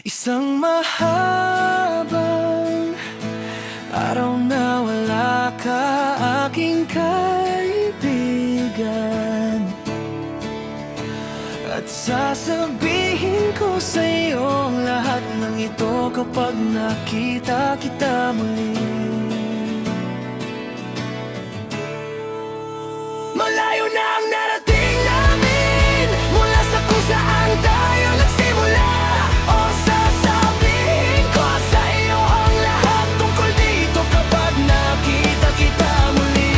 Isang mahabang araw na wala ka, aking kaibigan. At sasabihin ko sa'yo lahat ng ito kapag nakita kita muli. Malayo na ang narating namin mula sa kung saan tayo nagsimula. O sasabihin ko sa iyo ang lahat tungkol dito kapag nakita kita muli.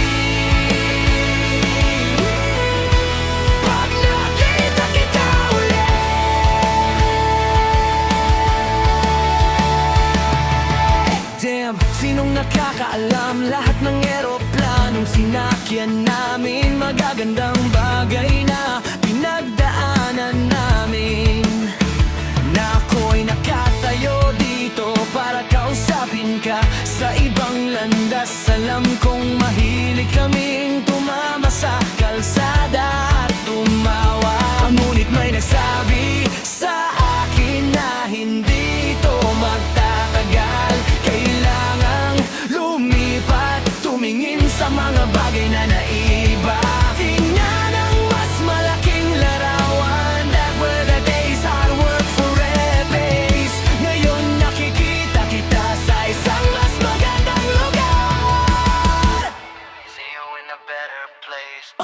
Pag nakita kita uli. Damn, sinong nakakaalam lahat ng eroplanong sinakyan namin, magagandang bagay na pinagdaanan namin. Na ako'y nakatayo dito para kausapin ka sa ibang landas. Alam kong mahilig kaming tumama sa kalsada at tumawa. Ngunit may nagsabi sa akin na hindi ito magtatagal. Kailangang lumipat, tumingin sa mga bagay na naiba. Tingnan ang mas malaking larawan. That were the days hard work forever. Ngayon nakikita kita sa isang mas magandang lugar. See you in a better place.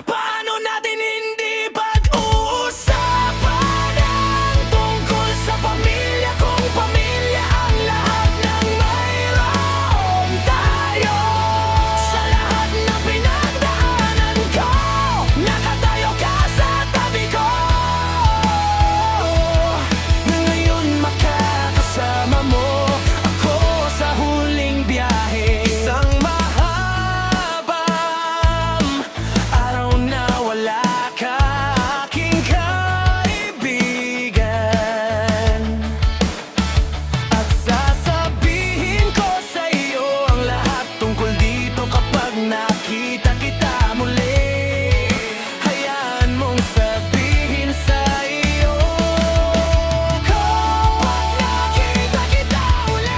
Paano natin hindi pag-uusapan ang tungkol sa pamilya kung pamilya ang lahat ng mayroon tayo? Sa lahat ng pinagdaanan ko, nakatayo ka sa tabi ko. Na ngayon makakasama mo ako sa huling biyahe. Isang mahabang araw na wala ka, aking kaibigan. At sasabihin ko sa iyo ang lahat tungkol dito kapag nakita kita muli. Hayaan mong sabihin sa iyo kapag nakita kita uli.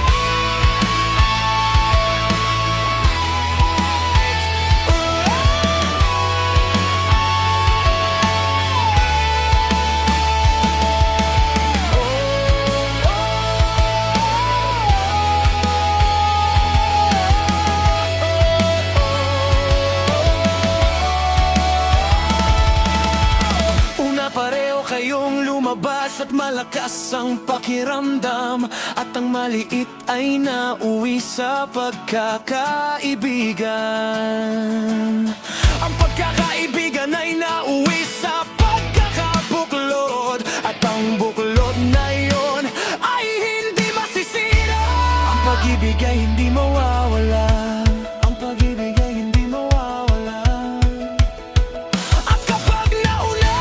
Una pareho kayong lumabas at malakas ang pakiramdam. At ang maliit ay nauwi sa pagkakaibigan. Ang pagkakaibigan ay nauwi sa pagkakabuklod. At ang buklod na yon ay hindi masisira. Ang pag-ibig ay hindi mawawala. Ang pag-ibig ay hindi mawawala. At kapag nauna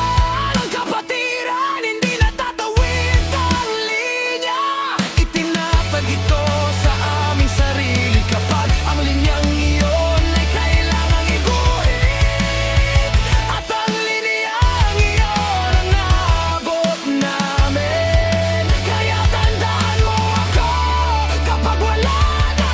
ang kapatiran, hindi natatawid ang linya. Itinatag ito sa aming sarili kapag ang linyang iyon ay kailangang iguhit. At ang linyang iyon ang naabot namin. Kaya tandaan mo ako kapag wala na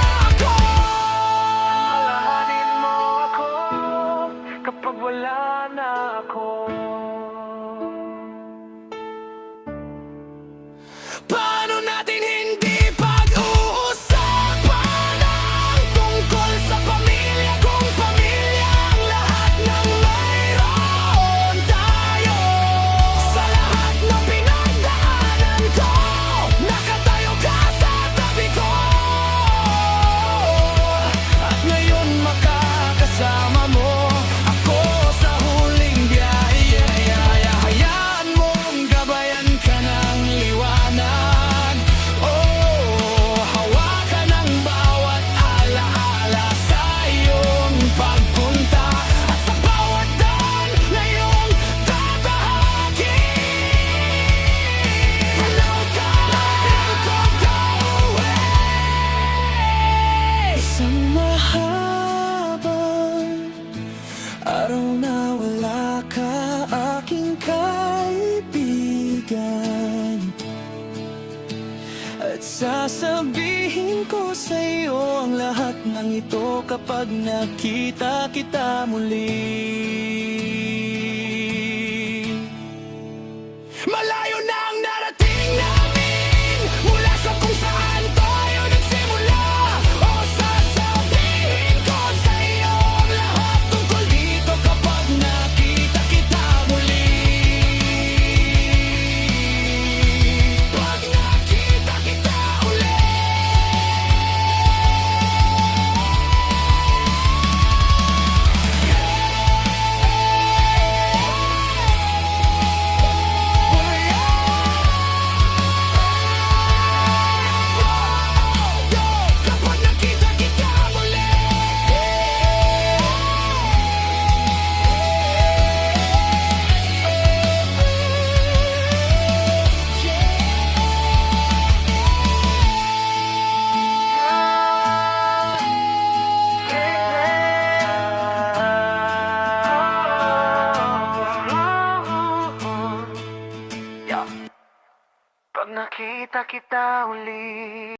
At sasabihin ko sa'yo ang lahat ng ito kapag nakita kita muli. Malayo na ang narating namin mula sa kung saan tayo nagsimula. O sasabihin ko sa'yo ang lahat tungkol dito kapag nakita kita muli. Pag nakita kita uli. Kapag nakita kita muli. Pag nakita kita uli.